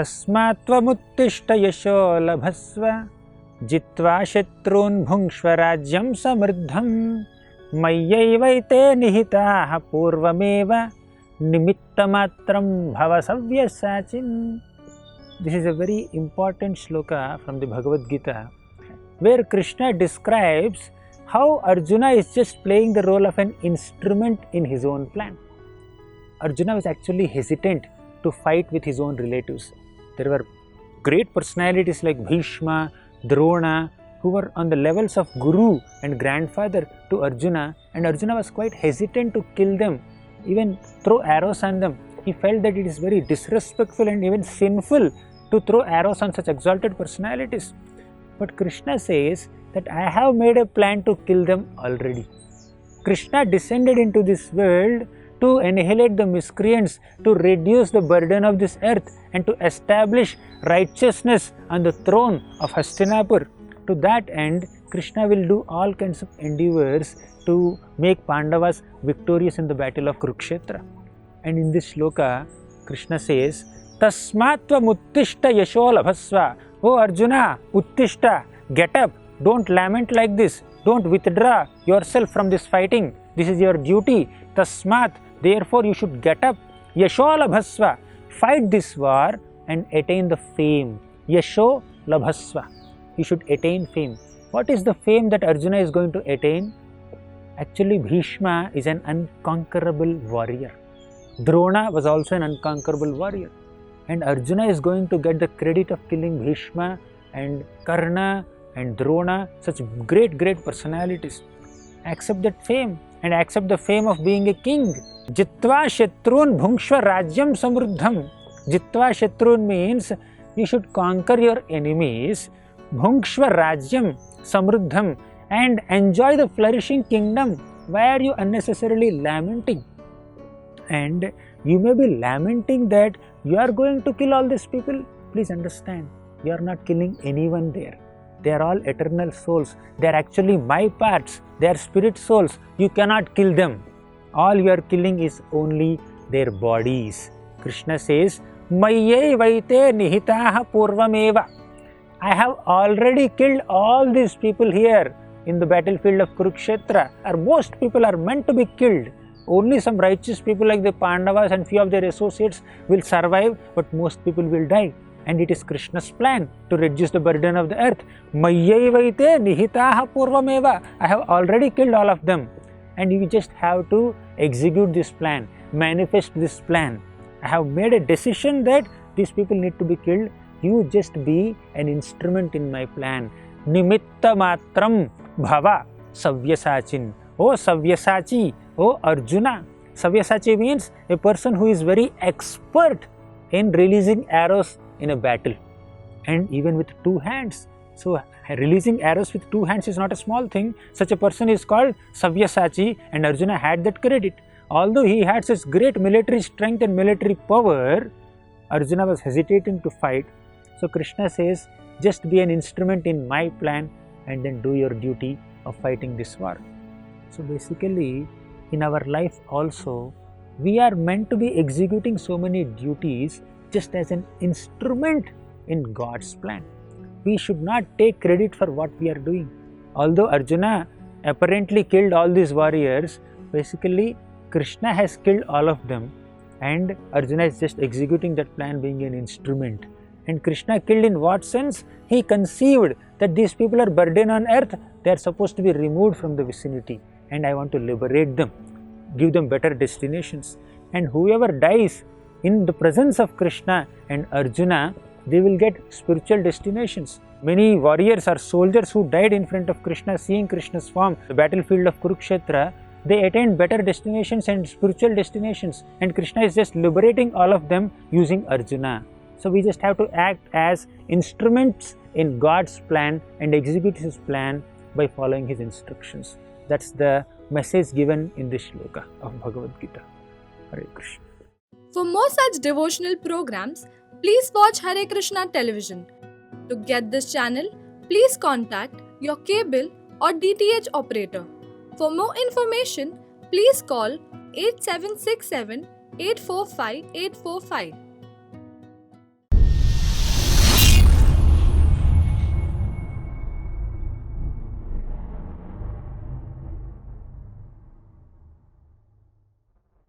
तस्मात् त्वमुत्तिष्ठ यशो लभस्व जित्वा शत्रून् भुङ्क्ष्व राज्यं समृद्धं मय्यैवैते निहिताः पूर्वमेव निमित्तमात्रं भव सव्यसाचिन्. This is a very important shloka from the Bhagavad Gita, where Krishna describes how Arjuna is just playing the role of an instrument in his own plan. Arjuna was actually hesitant to fight with his own relatives. There were great personalities like Bhishma, Drona, who were on the levels of guru and grandfather to Arjuna, and Arjuna was quite hesitant to kill them, even throw arrows on them. He felt that it is very disrespectful and even sinful to throw arrows on such exalted personalities. But Krishna says that I have made a plan to kill them already. Krishna descended into this world to annihilate the miscreants, to reduce the burden of this earth, and to establish righteousness on the throne of Hastinapur. To that end, Krishna will do all kinds of endeavors to make Pandavas victorious in the battle of Kurukshetra. And in this shloka, Krishna says, Tasmat tvam uttishta yasho labhasva. Oh Arjuna, uttishta, get up, don't lament like this, don't withdraw yourself from this fighting. This is your duty. Tasmat, therefore you should get up. Yasho labhasva, fight this war and attain the fame. Yasho labhasva, you should attain fame. What is the fame that Arjuna is going to attain? Actually, Bhishma is an unconquerable warrior. Drona was also an unconquerable warrior. And Arjuna is going to get the credit of killing Bhishma and Karna and Drona, such great personalities. Accept that fame and accept the fame of being a king. Jitva shatrun bhungshva rajyam samruddham. Jitva shatrun means you should conquer your enemies. Bhungshva rajyam samruddham, and enjoy the flourishing kingdom. Why are you unnecessarily lamenting? And you may be lamenting that you are going to kill all these people. Please understand, you are not killing anyone there. They are all eternal souls. They are actually my parts. They are spirit souls. You cannot kill them. All you are killing is only their bodies. Krishna says, Mayye vaite nihitaha purvameva. I have already killed all these people here in the battlefield of Kurukshetra. Or most people are meant to be killed. Only some righteous people like the Pandavas and few of their associates will survive, but most people will die. And it is Krishna's plan to reduce the burden of the earth. Mayyevaite nihitaha purvameva. I have already killed all of them. And you just have to execute this plan, manifest this plan. I have made a decision that these people need to be killed. You just be an instrument in my plan. Nimitta matram bhava savyasachin. Oh Savyasachi, oh Arjuna. Savyasachi means a person who is very expert in releasing arrows in a battle, and even with two hands. So releasing arrows with two hands is not a small thing. Such a person is called Savyasachi, and Arjuna had that credit. Although he had such great military strength and military power, Arjuna was hesitating to fight. So Krishna says, just be an instrument in my plan and then do your duty of fighting this war. So basically, in our life also, we are meant to be executing so many duties just as an instrument in God's plan. We should not take credit for what we are doing. Although Arjuna apparently killed all these warriors, basically Krishna has killed all of them, and Arjuna is just executing that plan, being an instrument. And Krishna killed in what sense? He conceived that these people are burden on earth, they are supposed to be removed from the vicinity, and I want to liberate them, give them better destinations. And whoever dies in the presence of Krishna and Arjuna, they will get spiritual destinations. Many warriors or soldiers who died in front of Krishna, seeing Krishna's form, the battlefield of Kurukshetra, they attained better destinations and spiritual destinations, and Krishna is just liberating all of them using Arjuna. So we just have to act as instruments in God's plan and execute His plan by following His instructions. That's the message given in this shloka of Bhagavad Gita. Hare Krishna. For more such devotional programs, please watch Hare Krishna television. To get this channel, please contact your cable or DTH operator. For more information, please call 8767 845 845.